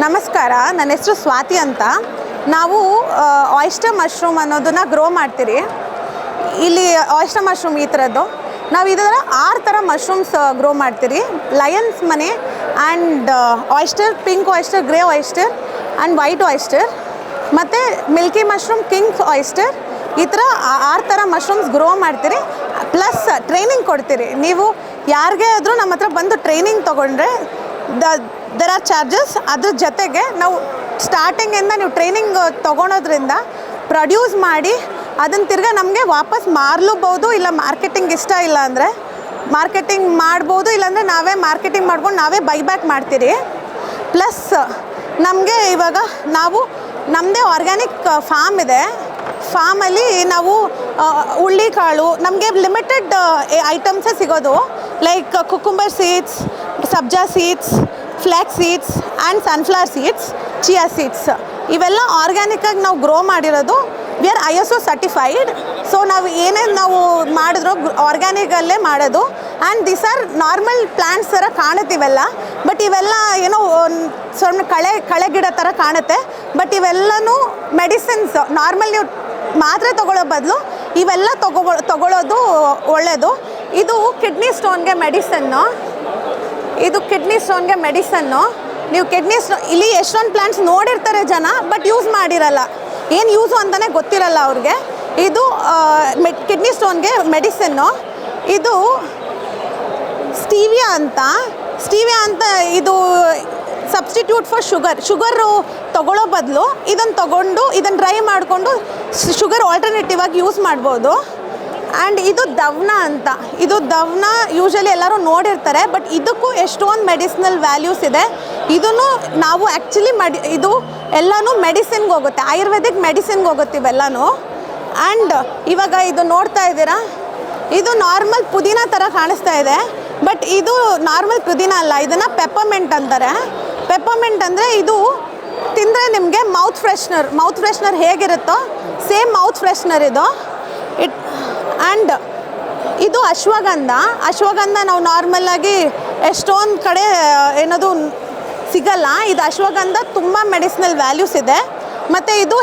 ನಮಸ್ಕಾರ, ನನ್ನ ಹೆಸರು ಸ್ವಾತಿ ಅಂತ. ನಾವು ಆಯಿಸ್ಟರ್ ಮಶ್ರೂಮ್ ಅನ್ನೋದನ್ನು ಗ್ರೋ ಮಾಡ್ತೀರಿ. ಇಲ್ಲಿ ಆಯಿಸ್ಟರ್ ಮಶ್ರೂಮ್ ಈ ಥರದ್ದು ನಾವು ಇದರ 6 ಥರ ಮಶ್ರೂಮ್ಸ್ ಗ್ರೋ ಮಾಡ್ತೀರಿ. Lion's mane and oyster, pink oyster, grey oyster and white oyster, ಮತ್ತು ಮಿಲ್ಕಿ ಮಶ್ರೂಮ್, ಕಿಂಗ್ ಆಯಿಸ್ಟರ್. ಈ ಥರ 6 ಥರ ಮಶ್ರೂಮ್ಸ್ ಗ್ರೋ ಮಾಡ್ತೀರಿ. ಪ್ಲಸ್ ಟ್ರೈನಿಂಗ್ ಕೊಡ್ತೀರಿ. ನೀವು ಯಾರಿಗೇ ಆದರೂ ನಮ್ಮ ಹತ್ರ ಬಂದು ಟ್ರೈನಿಂಗ್ ತೊಗೊಂಡ್ರೆ ದೆರ್ ಆರ್ ಚಾರ್ಜಸ್. ಅದ್ರ ಜೊತೆಗೆ ನಾವು ಸ್ಟಾರ್ಟಿಂಗಿಂದ ನೀವು ಟ್ರೈನಿಂಗ್ ತೊಗೊಳೋದ್ರಿಂದ ಪ್ರೊಡ್ಯೂಸ್ ಮಾಡಿ ಅದನ್ನು ತಿರ್ಗಿ ನಮಗೆ ವಾಪಸ್ ಮಾರಲೂಬೋದು. ಇಲ್ಲ ಮಾರ್ಕೆಟಿಂಗ್ ಇಷ್ಟ ಇಲ್ಲ ಅಂದರೆ ಮಾರ್ಕೆಟಿಂಗ್ ಮಾಡ್ಬೋದು, ಇಲ್ಲಾಂದರೆ ನಾವೇ ಮಾರ್ಕೆಟಿಂಗ್ ಮಾಡ್ಕೊಂಡು ನಾವೇ ಬೈಬ್ಯಾಕ್ ಮಾಡ್ತೀರಿ. ಪ್ಲಸ್ ನಮಗೆ ಇವಾಗ ನಾವು ನಮ್ಮದೇ ಆರ್ಗ್ಯಾನಿಕ್ ಫಾರ್ಮ್ ಇದೆ. ಫಾರ್ಮಲ್ಲಿ ನಾವು ಹುಳ್ಳಿಕಾಳು ನಮಗೆ ಲಿಮಿಟೆಡ್ ಐಟಮ್ಸೇ ಸಿಗೋದು. Like cucumber seeds, sabja seeds, flax seeds and sunflower seeds, chia seeds, ಇವೆಲ್ಲ ಆರ್ಗ್ಯಾನಿಕ್ಕಾಗಿ ನಾವು ಗ್ರೋ ಮಾಡಿರೋದು. We are ISO certified. So ನಾವು ಏನೇನು ನಾವು ಮಾಡಿದ್ರು ಆರ್ಗ್ಯಾನಿಕಲ್ಲೇ ಮಾಡೋದು. And these are normal plants ಥರ ಕಾಣುತ್ತಿವೆಲ್ಲ. ಬಟ್ ಇವೆಲ್ಲ ಏನೋ ಸ್ವಲ್ಪ ಕಳೆ ಗಿಡ ಥರ ಕಾಣುತ್ತೆ. ಬಟ್ ಇವೆಲ್ಲನೂ ಮೆಡಿಸಿನ್ಸ್. ನಾರ್ಮಲ್ ನೀವು ಮಾತ್ರೆ ತೊಗೊಳ್ಳೋ ಬದಲು ಇವೆಲ್ಲ ತೊಗೊಳ್ಳೋದು ಒಳ್ಳೆಯದು. ಇದು ಕಿಡ್ನಿ ಸ್ಟೋನ್ಗೆ ಮೆಡಿಸನ್ನು. ನೀವು ಕಿಡ್ನಿ ಸ್ಟೋನ್ ಇಲ್ಲಿ ಎಷ್ಟೊಂದು ಪ್ಲ್ಯಾಂಟ್ಸ್ ನೋಡಿರ್ತಾರೆ ಜನ, ಬಟ್ ಯೂಸ್ ಮಾಡಿರಲ್ಲ. ಏನು ಯೂಸು ಅಂತಲೇ ಗೊತ್ತಿರಲ್ಲ ಅವ್ರಿಗೆ. ಇದು ಕಿಡ್ನಿ ಸ್ಟೋನ್ಗೆ ಮೆಡಿಸನ್ನು. ಇದು ಸ್ಟೀವಿಯಾ ಅಂತ ಇದು ಸಬ್ಸ್ಟಿಟ್ಯೂಟ್ ಫಾರ್ ಶುಗರು ತೊಗೊಳ್ಳೋ ಬದಲು ಇದನ್ನು ತೊಗೊಂಡು ಇದನ್ನು ಡ್ರೈ ಮಾಡಿಕೊಂಡು ಶುಗರ್ ಆಲ್ಟರ್ನೇಟಿವ್ ಆಗಿ ಯೂಸ್ ಮಾಡ್ಬೋದು. ಆ್ಯಂಡ್ ಇದು ದವ್ನ ಅಂತ. ಇದು ದವ್ನ ಯೂಶಲಿ ಎಲ್ಲರೂ ನೋಡಿರ್ತಾರೆ, ಬಟ್ ಇದಕ್ಕೂ ಎಷ್ಟೊಂದು ಮೆಡಿಸಿನಲ್ ವ್ಯಾಲ್ಯೂಸ್ ಇದೆ. ಇದನ್ನು ನಾವು ಆ್ಯಕ್ಚುಲಿ ಇದು ಎಲ್ಲನೂ ಮೆಡಿಸಿನ್ಗೆ ಹೋಗುತ್ತೆ, ಆಯುರ್ವೇದಿಕ್ ಮೆಡಿಸಿನ್ಗೆ ಹೋಗುತ್ತೆ ಇವೆಲ್ಲನೂ. ಆ್ಯಂಡ್ ಇವಾಗ ಇದು ನೋಡ್ತಾ ಇದ್ದೀರಾ, ಇದು ನಾರ್ಮಲ್ ಪುದೀನ ಥರ ಕಾಣಿಸ್ತಾ ಇದೆ, ಬಟ್ ಇದು ನಾರ್ಮಲ್ ಪುದೀನ ಅಲ್ಲ. ಇದನ್ನು ಪೆಪ್ಪರ್ಮೆಂಟ್ ಅಂತಾರೆ. ಪೆಪ್ಪರ್ಮೆಂಟ್ ಅಂದರೆ ಇದು ತಿಂದರೆ ನಿಮಗೆ ಮೌತ್ ಫ್ರೆಶ್ನರ್ ಹೇಗಿರುತ್ತೋ ಸೇಮ್ ಮೌತ್ ಫ್ರೆಶ್ನರ್ ಇದು. ಆ್ಯಂಡ್ ಇದು ಅಶ್ವಗಂಧ ನಾವು ನಾರ್ಮಲ್ಲಾಗಿ ಎಷ್ಟೊಂದು ಕಡೆ ಏನದು ಸಿಗಲ್ಲ. ಇದು ಅಶ್ವಗಂಧ ತುಂಬ ಮೆಡಿಸಿನಲ್ ವ್ಯಾಲ್ಯೂಸ್ ಇದೆ. ಮತ್ತು ಇದು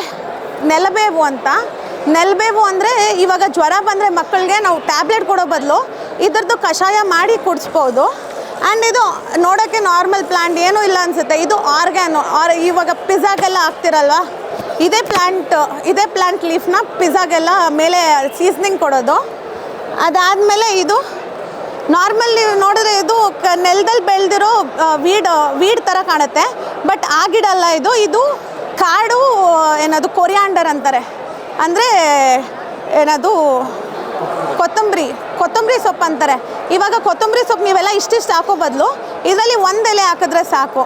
ನೆಲಬೇವು ಅಂದರೆ ಇವಾಗ ಜ್ವರ ಬಂದರೆ ಮಕ್ಕಳಿಗೆ ನಾವು ಟ್ಯಾಬ್ಲೆಟ್ ಕೊಡೋ ಬದಲು ಇದ್ರದ್ದು ಕಷಾಯ ಮಾಡಿ ಕುಡಿಸ್ಬೋದು. ಆ್ಯಂಡ್ ಇದು ನೋಡೋಕ್ಕೆ ನಾರ್ಮಲ್ ಪ್ಲ್ಯಾಂಟ್ ಏನೂ ಇಲ್ಲ ಅನಿಸುತ್ತೆ. ಇದು ಆರ್ಗ್ಯಾನು. ಇವಾಗ ಪಿಜ್ಜಾಗೆಲ್ಲ ಹಾಕ್ತಿರಲ್ವ, ಇದೇ ಪ್ಲ್ಯಾಂಟ್ ಲೀಫ್ನ ಪಿಜ್ಜಾಗೆಲ್ಲ ಮೇಲೆ ಸೀಸ್ನಿಂಗ್ ಕೊಡೋದು. ಅದಾದಮೇಲೆ ಇದು ನಾರ್ಮಲ್ ನೀವು ನೋಡಿದ್ರೆ ಇದು ನೆಲದಲ್ಲಿ ಬೆಳೆದಿರೋ ವೀಡ್ ಥರ ಕಾಣುತ್ತೆ, ಬಟ್ ಆ ಗಿಡ ಅಲ್ಲ. ಇದು ಕಾಡು ಏನದು ಕೊರಿಯಾಂಡರ್ ಅಂತಾರೆ. ಅಂದರೆ ಏನದು ಕೊತ್ತಂಬರಿ ಸೊಪ್ಪು ಅಂತಾರೆ. ಇವಾಗ ಕೊತ್ತಂಬರಿ ಸೊಪ್ಪು ನೀವೆಲ್ಲ ಇಷ್ಟಿಷ್ಟು ಹಾಕೋ ಬದಲು ಇದರಲ್ಲಿ ಒಂದು ಎಲೆ ಹಾಕಿದ್ರೆ ಸಾಕು.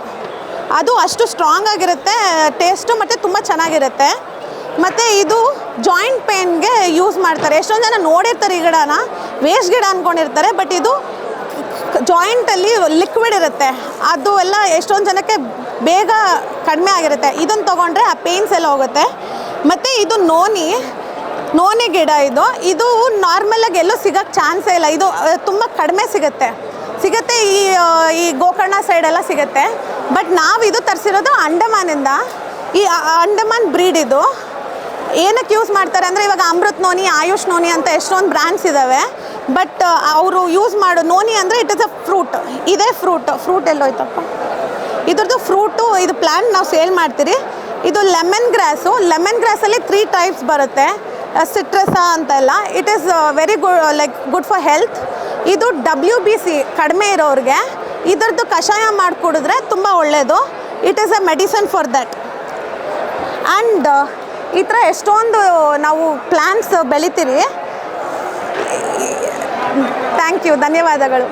ಅದು ಅಷ್ಟು ಸ್ಟ್ರಾಂಗ್ ಆಗಿರುತ್ತೆ ಟೇಸ್ಟು, ಮತ್ತು ತುಂಬ ಚೆನ್ನಾಗಿರುತ್ತೆ. ಮತ್ತು ಇದು ಜಾಯಿಂಟ್ ಪೇನ್ಗೆ ಯೂಸ್ ಮಾಡ್ತಾರೆ. ಎಷ್ಟೊಂದು ಜನ ನೋಡಿರ್ತಾರೆ ಈ ಗಿಡನ ವೇಸ್ಟ್ ಗಿಡ ಅಂದ್ಕೊಂಡಿರ್ತಾರೆ, ಬಟ್ ಇದು ಜಾಯಿಂಟಲ್ಲಿ ಲಿಕ್ವಿಡ್ ಇರುತ್ತೆ. ಅದು ಎಲ್ಲ ಎಷ್ಟೊಂದು ಜನಕ್ಕೆ ಬೇಗ ಕಡಿಮೆ ಆಗಿರುತ್ತೆ. ಇದನ್ನು ತೊಗೊಂಡ್ರೆ ಆ ಪೇನ್ಸ್ ಎಲ್ಲ ಹೋಗುತ್ತೆ. ಮತ್ತು ಇದು ನೋನಿ ಗಿಡ. ಇದು ನಾರ್ಮಲಾಗಿ ಎಲ್ಲೂ ಸಿಗೋಕ್ಕೆ ಚಾನ್ಸೇ ಇಲ್ಲ. ಇದು ತುಂಬ ಕಡಿಮೆ ಸಿಗುತ್ತೆ. ಈ ಗೋಕರ್ಣ ಸೈಡೆಲ್ಲ ಸಿಗುತ್ತೆ. ಬಟ್ ನಾವು ಇದು ತರಿಸಿರೋದು ಅಂಡಮಾನಿಂದ. ಈ ಅಂಡಮಾನ್ ಬ್ರೀಡ್. ಇದು ಏನಕ್ಕೆ ಯೂಸ್ ಮಾಡ್ತಾರೆ ಅಂದರೆ ಇವಾಗ ಅಮೃತ್ ನೋನಿ, ಆಯುಷ್ ನೋನಿ ಅಂತ ಎಷ್ಟೊಂದು ಬ್ರ್ಯಾಂಡ್ಸ್ ಇದ್ದಾವೆ. ಬಟ್ ಅವರು ಯೂಸ್ ಮಾಡೋ ನೋನಿ ಅಂದರೆ ಇಟ್ ಇಸ್ ಅ ಫ್ರೂಟ್. ಇದೇ ಫ್ರೂಟ್ ಎಲ್ಲೋಯ್ತಪ್ಪ, ಇದ್ರದ್ದು ಫ್ರೂಟು. ಇದು ಪ್ಲ್ಯಾಂಟ್ ನಾವು ಸೇಲ್ ಮಾಡ್ತೀರಿ. ಇದು ಲೆಮನ್ ಗ್ರಾಸಲ್ಲಿ 3 ಟೈಪ್ಸ್ ಬರುತ್ತೆ. ಸಿಟ್ರಸ ಅಂತೆಲ್ಲ. It is very good for health. ಇದು WBC ಕಡಿಮೆ ಇರೋರಿಗೆ ಇದರದ್ದು ಕಷಾಯ ಮಾಡಿ ಕುಡಿದ್ರೆ ತುಂಬ ಒಳ್ಳೆಯದು. It is a medicine for that. And ಈ ಥರ ಎಷ್ಟೊಂದು ನಾವು ಪ್ಲ್ಯಾಂಟ್ಸ್ ಬೆಳಿತೀರಿ. ಥ್ಯಾಂಕ್ ಯು, ಧನ್ಯವಾದಗಳು.